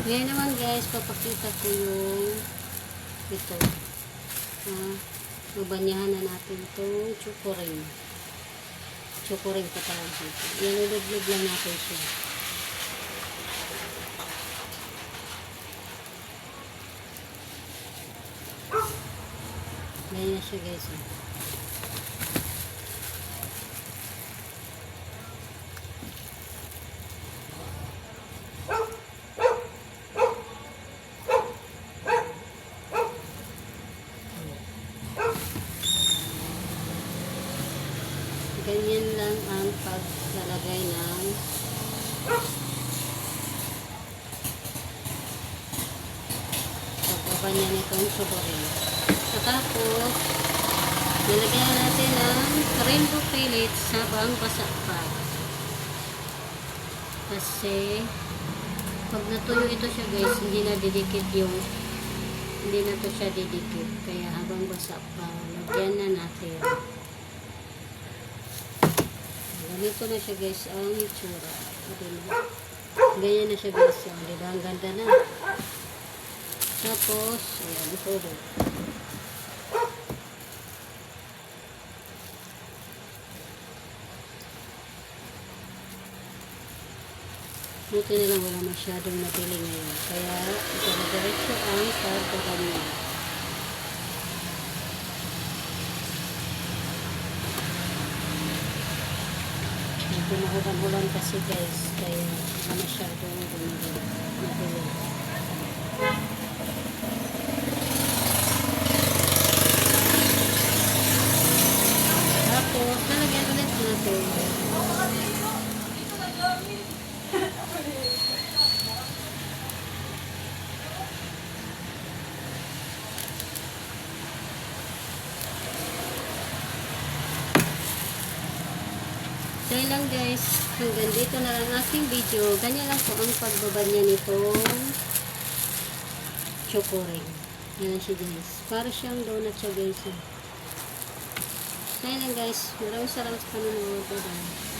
Ngayon naman guys, papakita ko yung ito. Babanyahan na natin itong chocoring. Chocoring pa tawag dito. Ilulog-log lang natin siya. Ganyan na siya guys. Ganyan lang ang paglalagay ng pagbaba niya nitong chocoring. Tapos, nilagyan natin ng rainbow pellets habang basa pa. Kasi, pag natuyo ito siya guys, hindi na didikit hindi na to siya didikit. Kaya habang basa pa, lagyan na natin. Ganito na siya guys ang itsura. Ganyan na siya guys. Diba? Ang ganda na. Tapos, ayan, ito ulit. Buti na lang wala masyadong nabili ngayon. Kaya, ito na diretso ang pagkakan niya. Ulan kasi guys, kaya masyadong nabili. Tapos, nalagyan ulit natin. So lang guys, hanggang dito na lang aking video. Ganyan lang po ang pagbaba niya nitong chocoring. Yan siya guys. Para siyang donut siya guys. So lang guys, maraming salamat sa panonood. Bye bye.